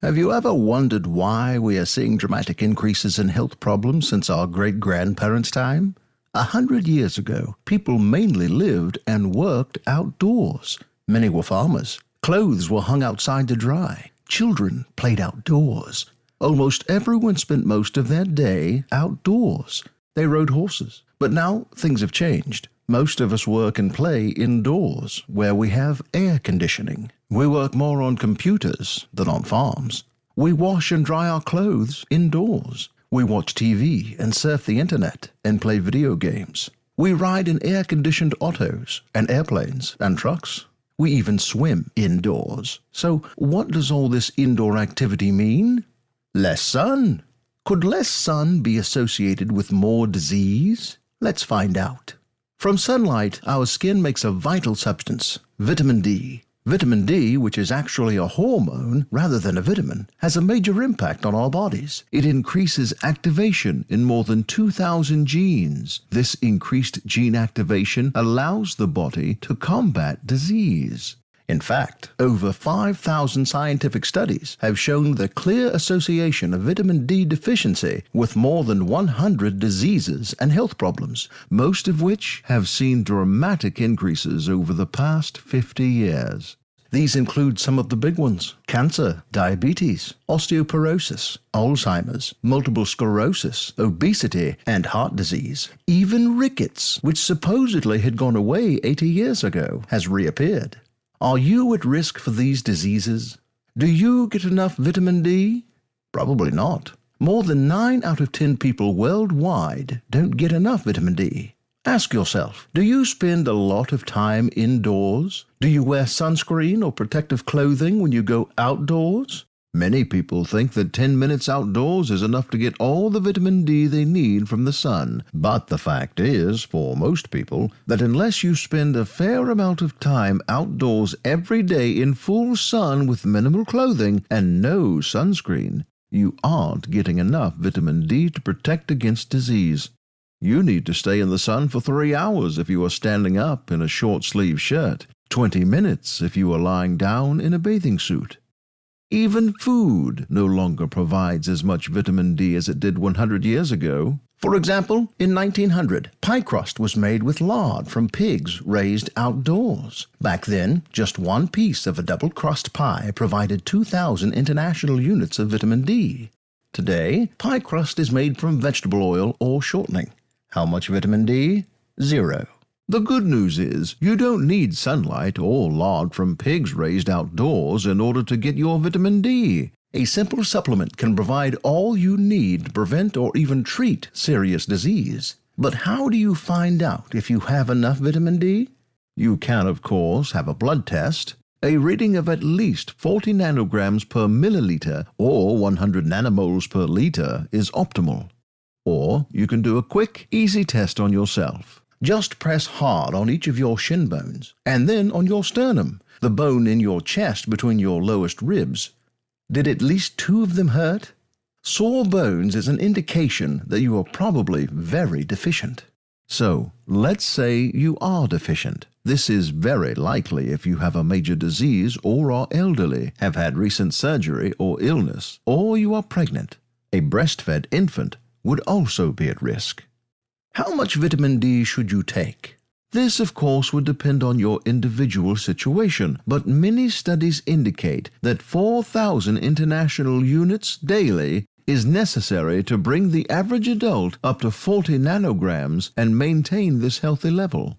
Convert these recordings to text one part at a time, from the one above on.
Have you ever wondered why we are seeing dramatic increases in health problems since our great-grandparents' time? 100 years ago, people mainly lived and worked outdoors. Many were farmers. Clothes were hung outside to dry. Children played outdoors. Almost everyone spent most of their day outdoors. They rode horses. But now things have changed. Most of us work and play indoors, where we have air conditioning. We work more on computers than on farms. We wash and dry our clothes indoors. We watch TV and surf the internet and play video games. We ride in air-conditioned autos and airplanes and trucks. We even swim indoors. So what does all this indoor activity mean? Less sun. Could less sun be associated with more disease? Let's find out. From sunlight, our skin makes a vital substance, vitamin D. Vitamin D, which is actually a hormone rather than a vitamin, has a major impact on our bodies. It increases activation in more than 2,000 genes. This increased gene activation allows the body to combat disease. In fact, over 5,000 scientific studies have shown the clear association of vitamin D deficiency with more than 100 diseases and health problems, most of which have seen dramatic increases over the past 50 years. These include some of the big ones: cancer, diabetes, osteoporosis, Alzheimer's, multiple sclerosis, obesity, and heart disease. Even rickets, which supposedly had gone away 80 years ago, has reappeared. Are you at risk for these diseases? Do you get enough vitamin D? Probably not. More than 9 out of 10 people worldwide don't get enough vitamin D. Ask yourself, do you spend a lot of time indoors? Do you wear sunscreen or protective clothing when you go outdoors? Many people think that 10 minutes outdoors is enough to get all the vitamin D they need from the sun. But the fact is, for most people, that unless you spend a fair amount of time outdoors every day in full sun with minimal clothing and no sunscreen, you aren't getting enough vitamin D to protect against disease. You need to stay in the sun for 3 hours if you are standing up in a short-sleeved shirt, 20 minutes if you are lying down in a bathing suit. Even food no longer provides as much vitamin D as it did 100 years ago. For example, in 1900, pie crust was made with lard from pigs raised outdoors. Back then, just one piece of a double crust pie provided 2,000 international units of vitamin D. Today, pie crust is made from vegetable oil or shortening. How much vitamin D? 0. The good news is, you don't need sunlight or lard from pigs raised outdoors in order to get your vitamin D. A simple supplement can provide all you need to prevent or even treat serious disease. But how do you find out if you have enough vitamin D? You can, of course, have a blood test. A reading of at least 40 nanograms per milliliter or 100 nanomoles per liter is optimal. Or you can do a quick, easy test on yourself. Just press hard on each of your shin bones, and then on your sternum, the bone in your chest between your lowest ribs. Did at least 2 of them hurt? Sore bones is an indication that you are probably very deficient. So, let's say you are deficient. This is very likely if you have a major disease or are elderly, have had recent surgery or illness, or you are pregnant. A breastfed infant would also be at risk. How much vitamin D should you take? This, of course, would depend on your individual situation, but many studies indicate that 4,000 international units daily is necessary to bring the average adult up to 40 nanograms and maintain this healthy level.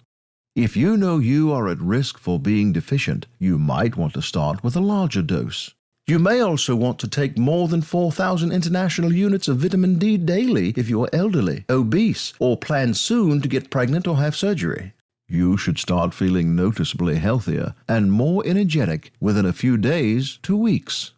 If you know you are at risk for being deficient, you might want to start with a larger dose. You may also want to take more than 4,000 international units of vitamin D daily if you are elderly, obese, or plan soon to get pregnant or have surgery. You should start feeling noticeably healthier and more energetic within a few days to weeks.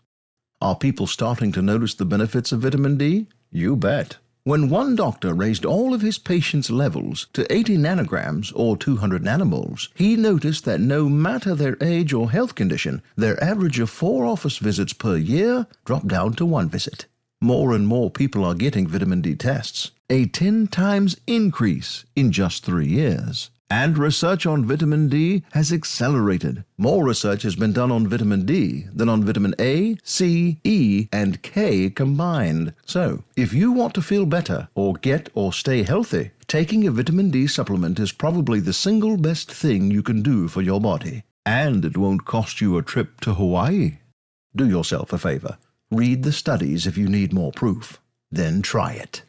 Are people starting to notice the benefits of vitamin D? You bet. When one doctor raised all of his patients' levels to 80 nanograms or 200 nanomoles, he noticed that no matter their age or health condition, their average of 4 office visits per year dropped down to 1 visit. More and more people are getting vitamin D tests, a 10 times increase in just 3 years. And research on vitamin D has accelerated. More research has been done on vitamin D than on vitamin A, C, E, and K combined. So, if you want to feel better or get or stay healthy, taking a vitamin D supplement is probably the single best thing you can do for your body. And it won't cost you a trip to Hawaii. Do yourself a favor. Read the studies if you need more proof. Then try it.